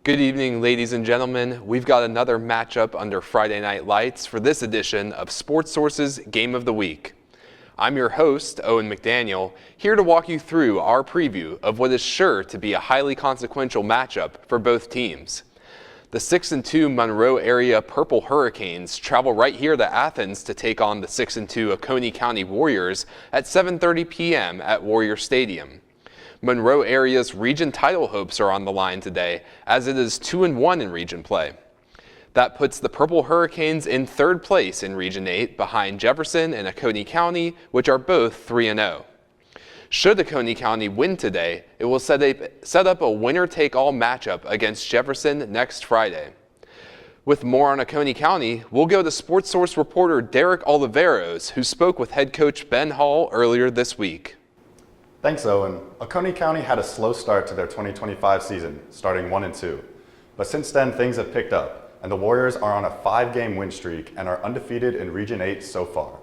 Good evening, ladies and gentlemen. We've got another matchup under Friday Night Lights for this edition of Sportsource's Game of the Week. I'm your host, Owen McDaniel, here to walk you through our preview of what is sure to be a highly consequential matchup for both teams. The 6-2 Monroe area Purple Hurricanes travel right here to Athens to take on the 6-2 Oconee County Warriors at 7:30 p.m. at Warrior Stadium. Monroe area's region title hopes are on the line today, as it is 2-1 in region play. That puts the Purple Hurricanes in third place in Region 8 behind Jefferson and Oconee County, which are both 3-0. Should Oconee County win today, it will set up a winner-take-all matchup against Jefferson next Friday. With more on Oconee County, we'll go to Sportsource reporter Derek Oliveros, who spoke with head coach Ben Hall earlier this week. Thanks, Owen. Oconee County had a slow start to their 2025 season, starting 1-2. But since then, things have picked up, and the Warriors are on a 5-game win streak and are undefeated in Region 8 so far.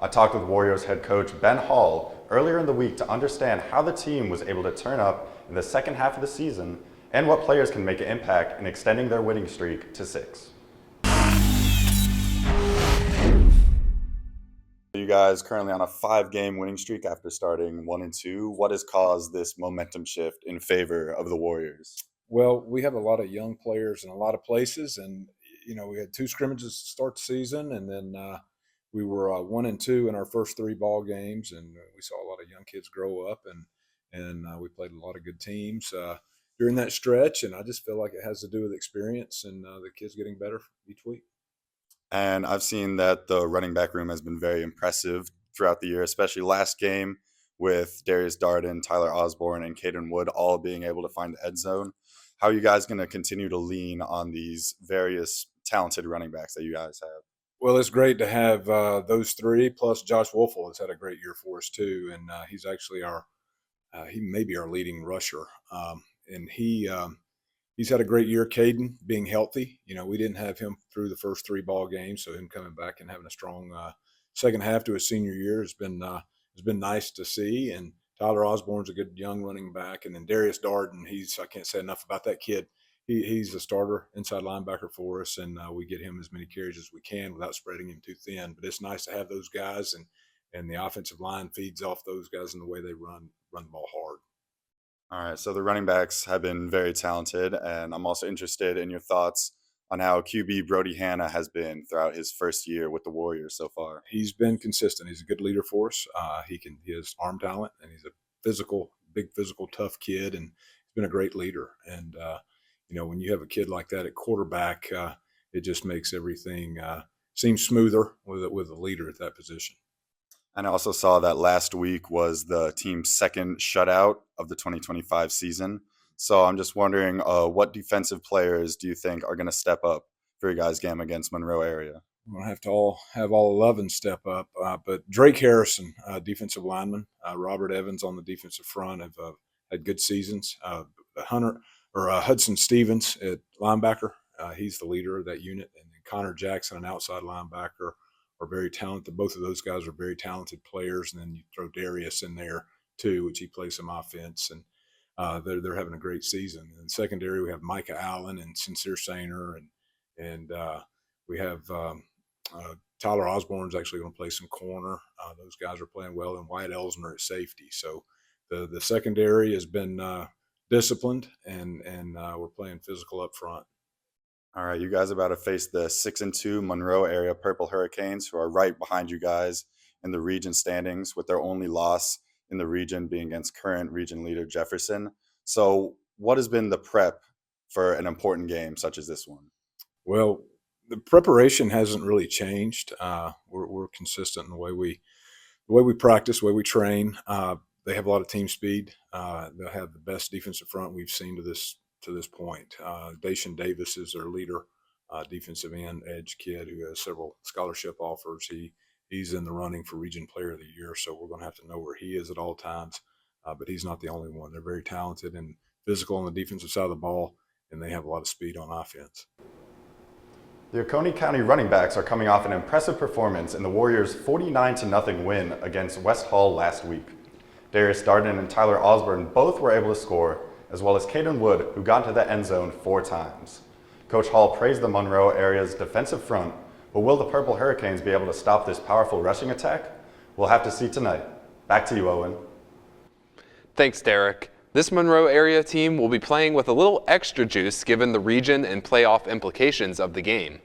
I talked with Warriors head coach Ben Hall earlier in the week to understand how the team was able to turn up in the second half of the season and what players can make an impact in extending their winning streak to 6. You guys currently on a 5-game winning streak after starting 1-2. What has caused this momentum shift in favor of the Warriors? Well, we have a lot of young players in a lot of places, and we had 2 scrimmages to start the season, and then we were 1-2 in our first 3 ball games, and we saw a lot of young kids grow up, and we played a lot of good teams during that stretch, and I just feel like it has to do with experience and the kids getting better each week. And I've seen that the running back room has been very impressive throughout the year, especially last game with Darius Darden, Tyler Osborne, and Caden Wood all being able to find the end zone. How are you guys going to continue to lean on these various talented running backs that you guys have? Well, it's great to have those 3, plus Josh Wolfel has had a great year for us too, and he's actually he may be our leading rusher, and he's had a great year. Caden being healthy, we didn't have him through the first 3 ball games, so him coming back and having a strong second half to his senior year has been nice to see. And Tyler Osborne's a good young running back, and then Darius Darden, I can't say enough about that kid. He's a starter inside linebacker for us, and we get him as many carries as we can without spreading him too thin. But it's nice to have those guys, and the offensive line feeds off those guys in the way they run the ball hard. All right, so the running backs have been very talented, and I'm also interested in your thoughts on how QB Brody Hanna has been throughout his first year with the Warriors so far. He's been consistent. He's a good leader for us. He has arm talent, and he's a big physical, tough kid, and he's been a great leader. And when you have a kid like that at quarterback, it just makes everything seem smoother with a leader at that position. And I also saw that last week was the team's second shutout of the 2025 season. So I'm just wondering, what defensive players do you think are going to step up for your guys' game against Monroe area? We're going to have to have all 11 step up. But Drake Harrison, defensive lineman, Robert Evans on the defensive front have had good seasons. Hudson Stevens at linebacker, he's the leader of that unit. And then Connor Jackson, an outside linebacker, are very talented. Both of those guys are very talented players. And then you throw Darius in there too, which he plays some offense. And they're having a great season. In secondary, we have Micah Allen and Sincere Sainer, and we have Tyler Osborne's actually going to play some corner. Those guys are playing well, and Wyatt Elsner at safety. So the secondary has been disciplined, and we're playing physical up front. All right, you guys are about to face the 6-2 Monroe area Purple Hurricanes, who are right behind you guys in the region standings, with their only loss in the region being against current region leader Jefferson. So what has been the prep for an important game such as this one? Well, the preparation hasn't really changed. We're consistent in the way we practice, the way we train. They have a lot of team speed. They have the best defensive front we've seen to this point. Dacian Davis is their leader, defensive end edge kid who has several scholarship offers. He's in the running for Region Player of the Year, so we're going to have to know where he is at all times. But he's not the only one. They're very talented and physical on the defensive side of the ball, and they have a lot of speed on offense. The Oconee County running backs are coming off an impressive performance in the Warriors' 49-0 win against West Hall last week. Darius Darden and Tyler Osborne both were able to score, as well as Caden Wood, who got into the end zone 4 times. Coach Hall praised the Monroe area's defensive front, but will the Purple Hurricanes be able to stop this powerful rushing attack? We'll have to see tonight. Back to you, Owen. Thanks, Derek. This Monroe area team will be playing with a little extra juice given the region and playoff implications of the game.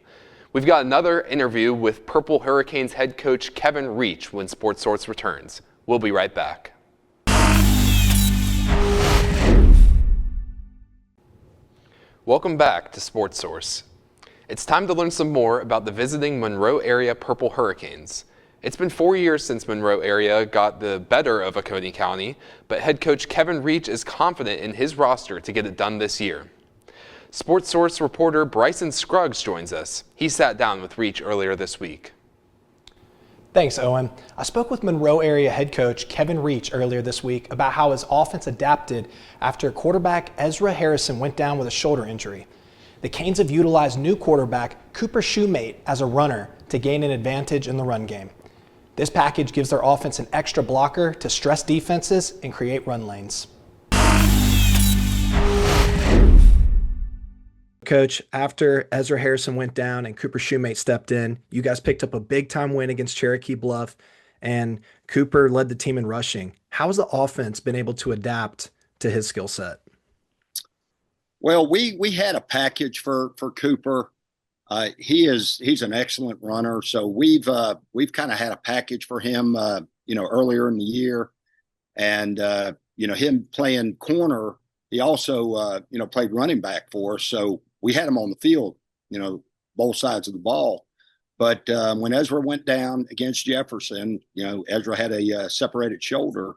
We've got another interview with Purple Hurricanes head coach Kevin Reach when Sportsource returns. We'll be right back. Welcome back to Sportsource. It's time to learn some more about the visiting Monroe area Purple Hurricanes. It's been 4 years since Monroe area got the better of Oconee County, but head coach Kevin Reach is confident in his roster to get it done this year. Sportsource reporter Bryson Scruggs joins us. He sat down with Reach earlier this week. Thanks, Owen. I spoke with Monroe area head coach Kevin Reach earlier this week about how his offense adapted after quarterback Ezra Harrison went down with a shoulder injury. The Canes have utilized new quarterback Cooper Shoemate as a runner to gain an advantage in the run game. This package gives their offense an extra blocker to stress defenses and create run lanes. Coach, after Ezra Harrison went down and Cooper Shoemate stepped in, you guys picked up a big-time win against Cherokee Bluff, and Cooper led the team in rushing. How has the offense been able to adapt to his skill set? Well, we had a package for Cooper. He's an excellent runner, so we've kind of had a package for him, earlier in the year, and him playing corner. He also played running back for us, so we had him on the field, both sides of the ball. But when Ezra went down against Jefferson, Ezra had a separated shoulder,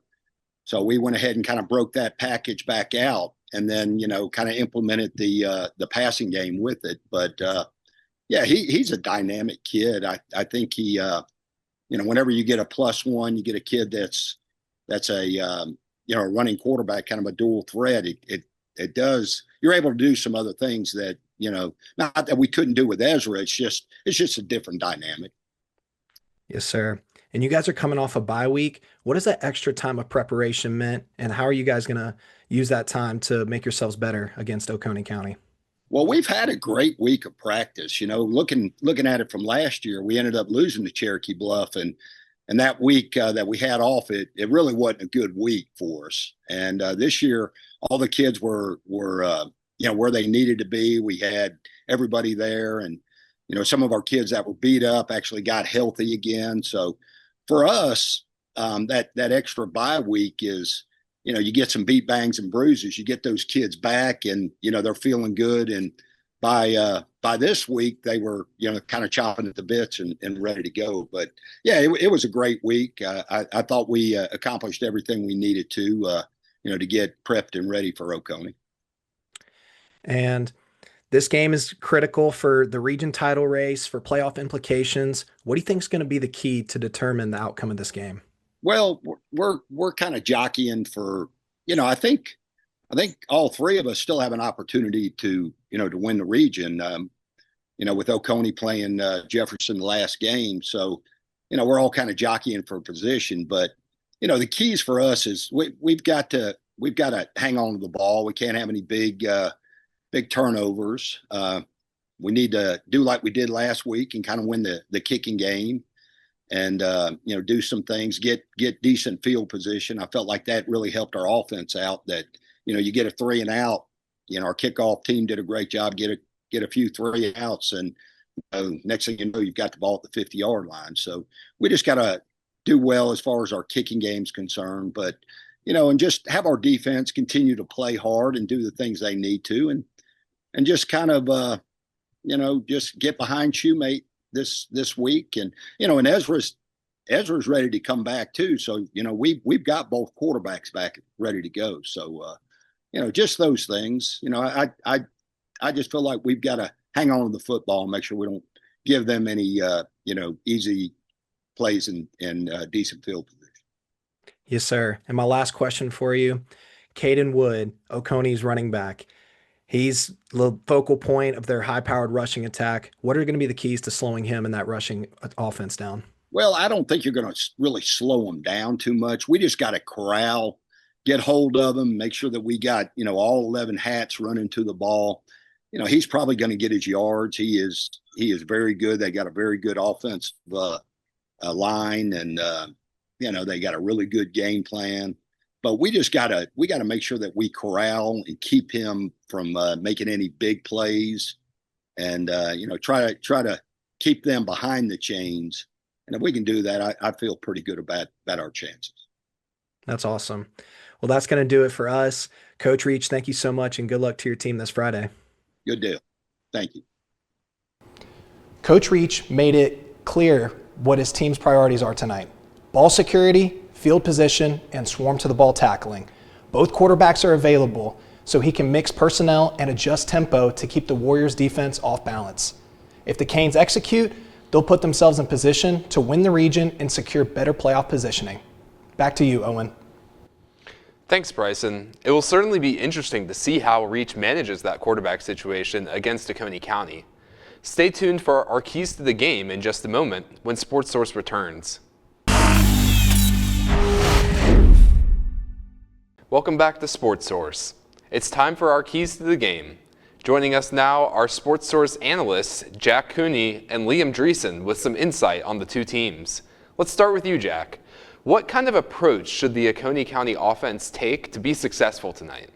so we went ahead and kind of broke that package back out, and then kind of implemented the passing game with it. But yeah, he's a dynamic kid. I think he, whenever you get a +1, you get a kid that's a running quarterback, kind of a dual threat. It does. You're able to do some other things that not that we couldn't do with Ezra. It's just a different dynamic. Yes, sir. And you guys are coming off a bye week. What has that extra time of preparation meant, and how are you guys going to use that time to make yourselves better against Oconee County? Well, we've had a great week of practice. Looking at it from last year, we ended up losing to Cherokee Bluff, and that week that we had off, it really wasn't a good week for us. And this year, all the kids were where they needed to be. We had everybody there, and some of our kids that were beat up actually got healthy again. So for us, that extra bye week is, you get some beat bangs and bruises. You get those kids back, and they're feeling good. And by this week, they were kind of chopping at the bits and ready to go. But yeah, it was a great week. I thought we accomplished everything we needed to get prepped and ready for Oconee. And this game is critical for the region title race, for playoff implications. What do you think is going to be the key to determine the outcome of this game? Well, we're kind of jockeying for, I think all three of us still have an opportunity to win the region. With Oconee playing Jefferson the last game, so we're all kind of jockeying for position. But the keys for us is we've got to hang on to the ball. We can't have any big turnovers. We need to do like we did last week and kind of win the kicking game. And do some things, get decent field position. I felt like that really helped our offense out. That you get a 3 and out. Our kickoff team did a great job. Get a few 3 outs, and next thing you know, you've got the ball at the 50-yard line. So we just got to do well as far as our kicking game's concerned. But and just have our defense continue to play hard and do the things they need to, and just kind of just get behind Shoemate this week. And and Ezra's ready to come back too, so we've got both quarterbacks back ready to go. So just those things. I just feel like we've got to hang on to the football and make sure we don't give them any easy plays and decent field position. Yes, sir. And my last question for you, Caden Wood, Oconee's running back. He's the focal point of their high-powered rushing attack. What are going to be the keys to slowing him and that rushing offense down? Well, I don't think you're going to really slow him down too much. We just got to corral get hold of him, make sure that we got, all 11 hats running to the ball. He's probably going to get his yards. He is very good. They got a very good offensive line, and they got a really good game plan. But we got to make sure that we corral and keep him from making any big plays, and try to keep them behind the chains. And if we can do that, I feel pretty good about our chances. That's awesome. Well, that's going to do it for us. Coach Reach, thank you so much, and good luck to your team this Friday. Good deal. Thank you. Coach Reach made it clear what his team's priorities are tonight. Ball security, field position, and swarm to the ball tackling. Both quarterbacks are available, so he can mix personnel and adjust tempo to keep the Warriors' defense off balance. If the Canes execute, they'll put themselves in position to win the region and secure better playoff positioning. Back to you, Owen. Thanks, Bryson. It will certainly be interesting to see how Reach manages that quarterback situation against Oconee County. Stay tuned for our keys to the game in just a moment when Sportsource returns. Welcome back to Sportsource. It's time for our keys to the game. Joining us now are Sportsource analysts Jack Cooney and Liam Dreesen with some insight on the two teams. Let's start with you, Jack. What kind of approach should the Oconee County offense take to be successful tonight?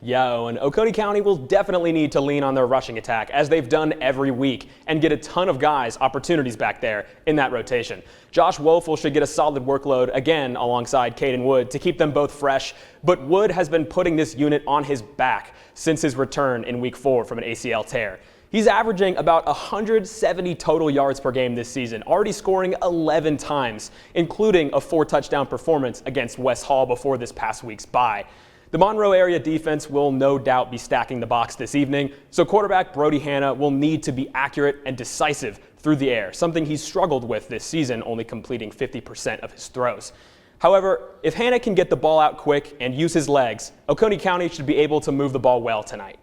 Yeah, and Oconee County will definitely need to lean on their rushing attack, as they've done every week, and get a ton of guys opportunities back there in that rotation. Josh Woeful should get a solid workload again alongside Caden Wood to keep them both fresh, but Wood has been putting this unit on his back since his return in week 4 from an ACL tear. He's averaging about 170 total yards per game this season, already scoring 11 times, including a 4-touchdown performance against West Hall before this past week's bye. The Monroe area defense will no doubt be stacking the box this evening, so quarterback Brody Hanna will need to be accurate and decisive through the air, something he's struggled with this season, only completing 50% of his throws. However, if Hanna can get the ball out quick and use his legs, Oconee County should be able to move the ball well tonight.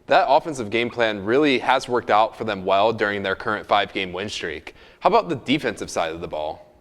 That offensive game plan really has worked out for them well during their current 5-game win streak. How about the defensive side of the ball?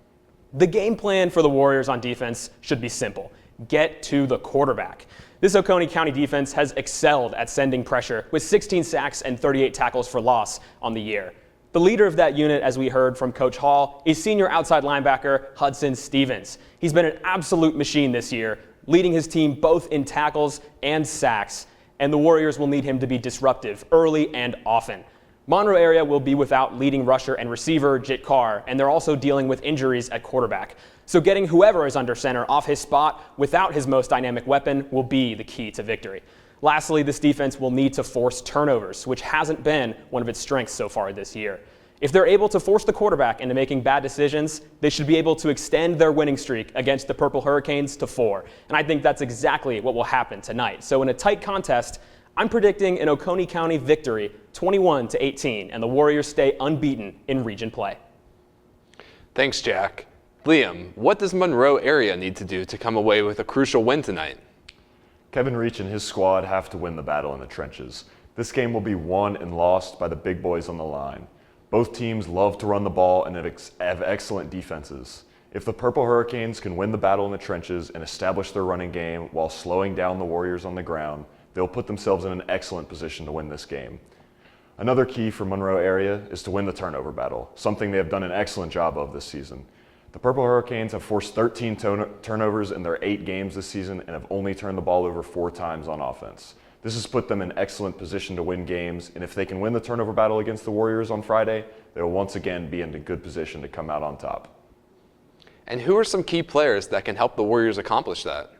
The game plan for the Warriors on defense should be simple. Get to the quarterback. This Oconee County defense has excelled at sending pressure with 16 sacks and 38 tackles for loss on the year. The leader of that unit, as we heard from Coach Hall, is senior outside linebacker Hudson Stevens. He's been an absolute machine this year, leading his team both in tackles and sacks, and the Warriors will need him to be disruptive early and often. Monroe area will be without leading rusher and receiver Jit Carr, and they're also dealing with injuries at quarterback. So getting whoever is under center off his spot without his most dynamic weapon will be the key to victory. Lastly, this defense will need to force turnovers, which hasn't been one of its strengths so far this year. If they're able to force the quarterback into making bad decisions, they should be able to extend their winning streak against the Purple Hurricanes to 4. And I think that's exactly what will happen tonight. So in a tight contest, I'm predicting an Oconee County victory 21-18, and the Warriors stay unbeaten in region play. Thanks, Jack. Liam, what does Monroe area need to do to come away with a crucial win tonight? Kevin Reach and his squad have to win the battle in the trenches. This game will be won and lost by the big boys on the line. Both teams love to run the ball and have excellent defenses. If the Purple Hurricanes can win the battle in the trenches and establish their running game while slowing down the Warriors on the ground, they'll put themselves in an excellent position to win this game. Another key for Monroe area is to win the turnover battle, something they have done an excellent job of this season. The Purple Hurricanes have forced 13 turnovers in their 8 games this season and have only turned the ball over 4 times on offense. This has put them in excellent position to win games, and if they can win the turnover battle against the Warriors on Friday, they will once again be in a good position to come out on top. And who are some key players that can help the Warriors accomplish that?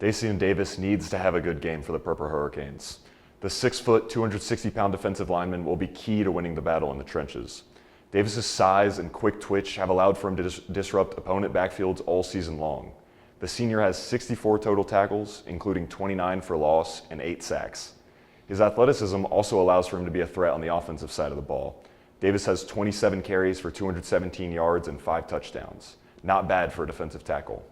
Dacian Davis needs to have a good game for the Purple Hurricanes. The 6-foot, 260-pound defensive lineman will be key to winning the battle in the trenches. Davis's size and quick twitch have allowed for him to disrupt opponent backfields all season long. The senior has 64 total tackles, including 29 for loss and 8 sacks. His athleticism also allows for him to be a threat on the offensive side of the ball. Davis has 27 carries for 217 yards and 5 touchdowns. Not bad for a defensive tackle.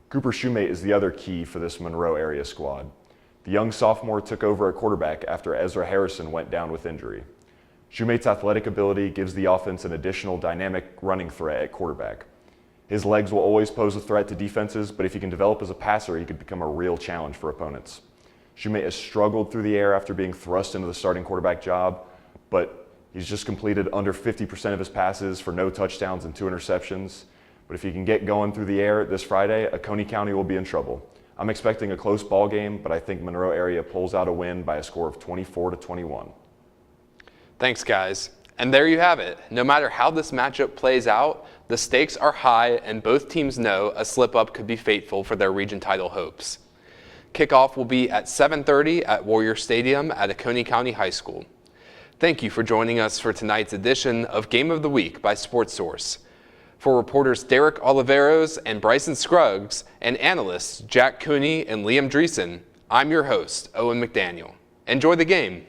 Cooper Shoemate is the other key for this Monroe area squad. The young sophomore took over at quarterback after Ezra Harrison went down with injury. Shoemate's athletic ability gives the offense an additional dynamic running threat at quarterback. His legs will always pose a threat to defenses, but if he can develop as a passer, he could become a real challenge for opponents. Shumate has struggled through the air after being thrust into the starting quarterback job, but he's just completed under 50% of his passes for no touchdowns and 2 interceptions. But if he can get going through the air this Friday, Oconee County will be in trouble. I'm expecting a close ball game, but I think Monroe area pulls out a win by a score of 24-21. Thanks, guys. And there you have it. No matter how this matchup plays out, the stakes are high and both teams know a slip-up could be fateful for their region title hopes. Kickoff will be at 7:30 at Warrior Stadium at Oconee County High School. Thank you for joining us for tonight's edition of Game of the Week by Sportsource. For reporters Derek Oliveros and Bryson Scruggs and analysts Jack Cooney and Liam Dreesen, I'm your host, Owen McDaniel. Enjoy the game.